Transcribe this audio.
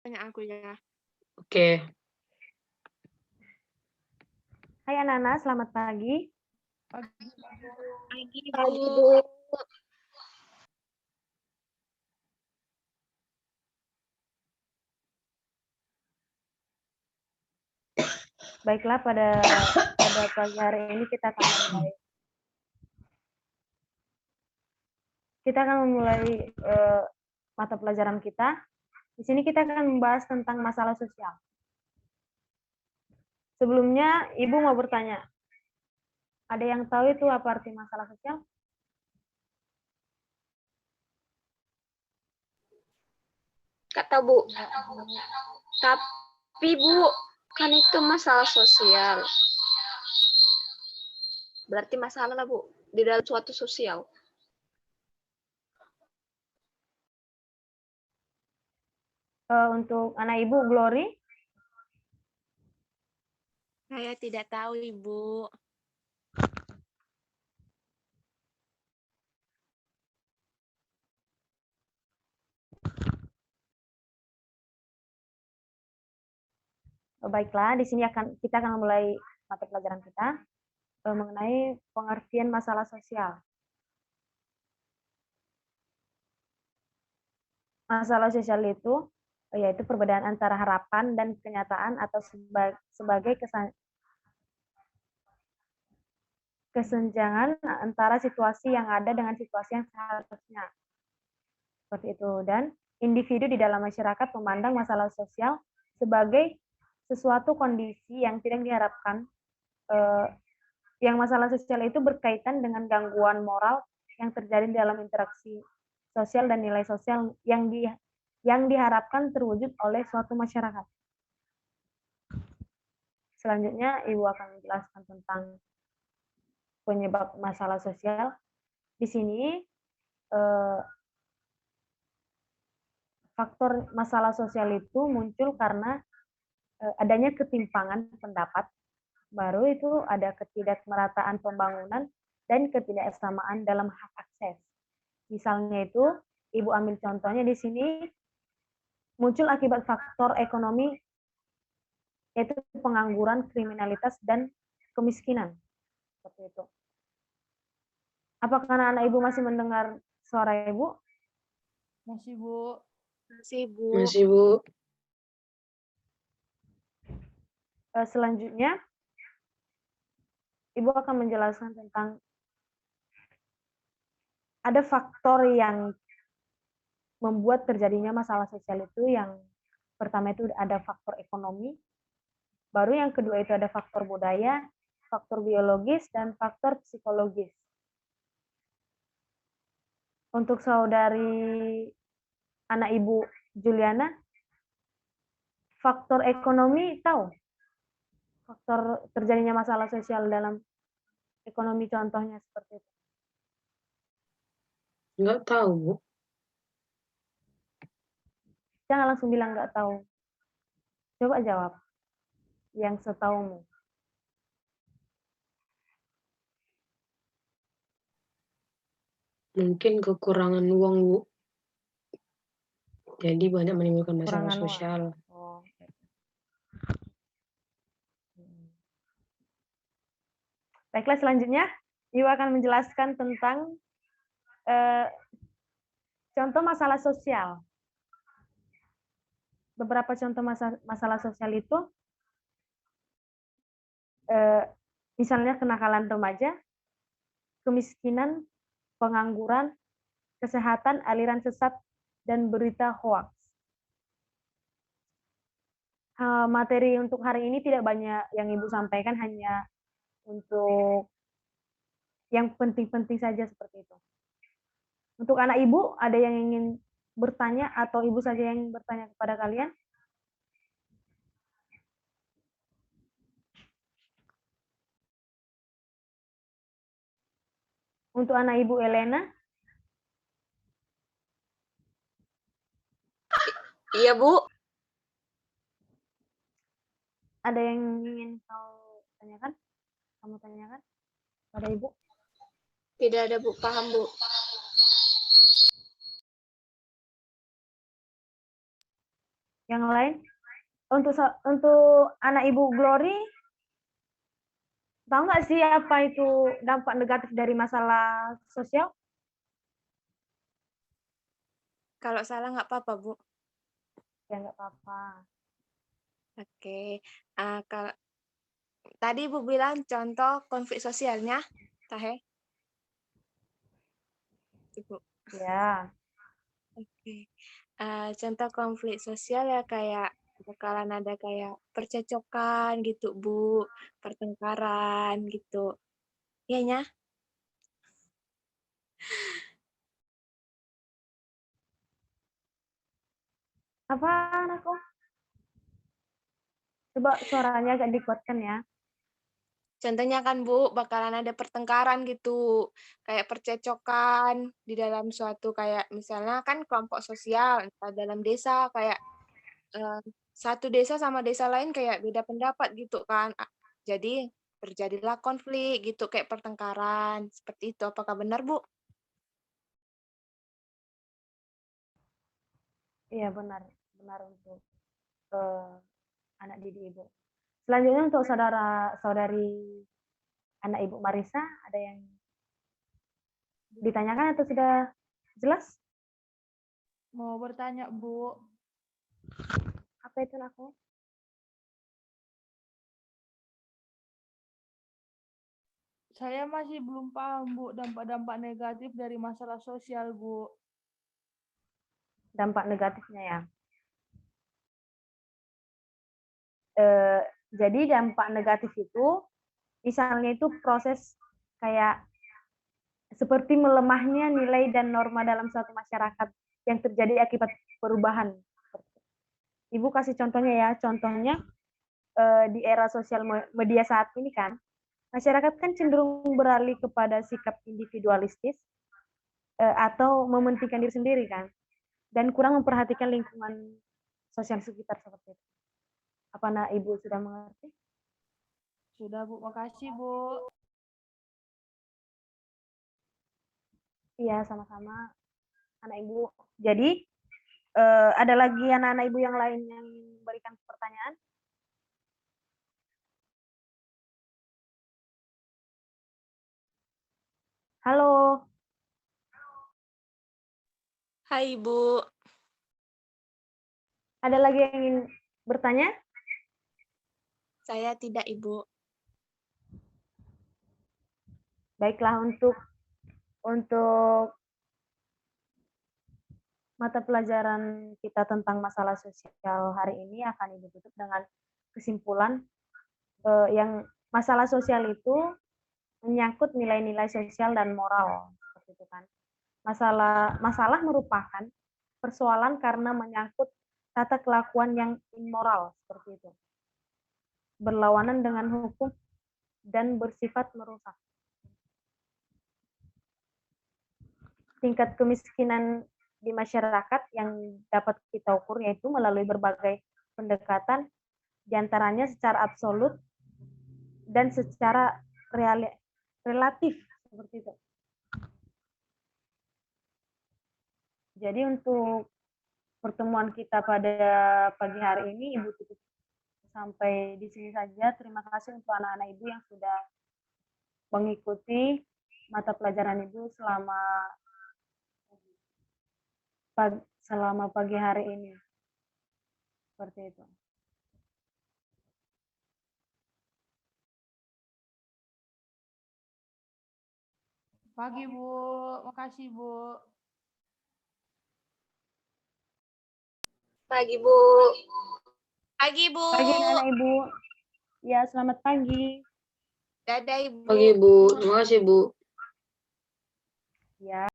Tanya aku ya. Oke. Hai anak-anak, selamat pagi. Pagi, Pagi, Bu. Bu. Baiklah, pada pagi hari ini kita akan memulai mata pelajaran kita. Di sini kita akan membahas tentang masalah sosial. Sebelumnya, Ibu mau bertanya. Ada yang tahu itu apa arti masalah sosial? Kata Bu. Tapi Bu, kan itu masalah sosial. Berarti masalah lah Bu, di dalam suatu sosial. Untuk anak Ibu, Glory? Saya tidak tahu, Ibu. Baiklah, di sini kita akan memulai mata pelajaran kita mengenai pengertian masalah sosial. Masalah sosial itu yaitu perbedaan antara harapan dan kenyataan atau sebagai kesenjangan antara situasi yang ada dengan situasi yang seharusnya. Seperti itu. Dan individu di dalam masyarakat memandang masalah sosial sebagai sesuatu kondisi yang tidak diharapkan. Yang masalah sosial itu berkaitan dengan gangguan moral yang terjadi dalam interaksi sosial dan nilai sosial yang diharapkan terwujud oleh suatu masyarakat. Selanjutnya, Ibu akan menjelaskan tentang penyebab masalah sosial. Di sini, faktor masalah sosial itu muncul karena adanya ketimpangan pendapat, baru itu ada ketidakmerataan pembangunan dan ketidaksamaan dalam hak akses. Misalnya itu, Ibu ambil contohnya di sini, muncul akibat faktor ekonomi, yaitu pengangguran, kriminalitas, dan kemiskinan. Seperti itu. Apakah anak-anak Ibu masih mendengar suara Ibu? Masih, Bu. Masih, Bu. Masih, Bu. Selanjutnya, Ibu akan menjelaskan tentang ada faktor yang membuat terjadinya masalah sosial itu. Yang pertama itu ada faktor ekonomi, baru yang kedua itu ada faktor budaya, faktor biologis, dan faktor psikologis. Untuk saudari anak Ibu Juliana, faktor ekonomi tahu? Faktor terjadinya masalah sosial dalam ekonomi contohnya seperti itu. Nggak tahu, Bu. Jangan langsung bilang nggak tahu. Coba jawab yang setahumu. Mungkin kekurangan uang, Bu. Jadi banyak menimbulkan masalah Kekurangan uang. sosial. Oh. Baiklah, selanjutnya Ibu akan menjelaskan tentang contoh masalah sosial. Beberapa contoh masalah sosial itu, misalnya kenakalan remaja, kemiskinan, pengangguran, kesehatan, aliran sesat, dan berita hoaks. Materi untuk hari ini tidak banyak yang Ibu sampaikan, hanya untuk yang penting-penting saja seperti itu. Untuk anak Ibu, ada yang ingin bertanya atau Ibu saja yang bertanya kepada kalian? Untuk anak Ibu Elena? Iya, Bu. Ada yang ingin kau tanyakan? Kamu tanyakan pada Ibu? Tidak ada, Bu. Paham, Bu. Yang lain? Untuk anak Ibu Glory, tahu nggak sih apa itu dampak negatif dari masalah sosial? Kalau salah nggak apa-apa, Bu. Ya nggak apa-apa. Oke. Kalau tadi Ibu bilang contoh konflik sosialnya, Tahe. Ibu. Ya, Oke. Contoh konflik sosial ya kayak bakalan ada kayak percecokan gitu, Bu. Pertengkaran gitu. Iya, Nya? apa anakku? Coba suaranya agak dikuatkan ya. Contohnya kan, Bu, bakalan ada pertengkaran gitu. Kayak percecokan di dalam suatu kayak misalnya kan kelompok sosial, entah dalam desa kayak satu desa sama desa lain kayak beda pendapat gitu kan. Jadi terjadilah konflik gitu kayak pertengkaran. Seperti itu. Apakah benar, Bu? Iya benar, benar untuk anak didik Ibu. Selanjutnya untuk saudari anak Ibu Marisa, ada yang ditanyakan atau sudah jelas? Mau bertanya, Bu. Apa itu anakku? Saya masih belum paham, Bu, dampak-dampak negatif dari masalah sosial, Bu. Dampak negatifnya ya. Jadi dampak negatif itu, misalnya itu proses kayak seperti melemahnya nilai dan norma dalam suatu masyarakat yang terjadi akibat perubahan. Ibu kasih contohnya ya, contohnya di era sosial media saat ini kan, masyarakat kan cenderung beralih kepada sikap individualistis atau mementingkan diri sendiri kan, dan kurang memperhatikan lingkungan sosial sekitar seperti itu. Apa Ibu sudah mengerti? Sudah, Bu. Makasih, Bu. Iya, sama-sama anak Ibu. Jadi ada lagi anak-anak Ibu yang lain yang memberikan pertanyaan? Halo. Hai, Ibu. Ada lagi yang ingin bertanya? Saya tidak, Ibu. Baiklah, untuk mata pelajaran kita tentang masalah sosial hari ini akan Ibu tutup dengan kesimpulan yang masalah sosial itu menyangkut nilai-nilai sosial dan moral, seperti itu kan. Masalah merupakan persoalan karena menyangkut tata kelakuan yang immoral, seperti itu. Berlawanan dengan hukum dan bersifat merusak. Tingkat kemiskinan di masyarakat yang dapat kita ukur yaitu melalui berbagai pendekatan, diantaranya secara absolut dan secara relatif, seperti itu. Jadi untuk pertemuan kita pada pagi hari ini Ibu tutup sampai di sini saja. Terima kasih untuk anak-anak Ibu yang sudah mengikuti mata pelajaran Ibu selama pagi hari ini. Seperti itu. Pagi, Bu. Makasih, Bu. Pagi, Bu. Pagi, Bu. Pagi anak Ibu. Ya, selamat pagi. Dadah, Ibu. Pagi, Bu. Terima kasih, Bu. Ya.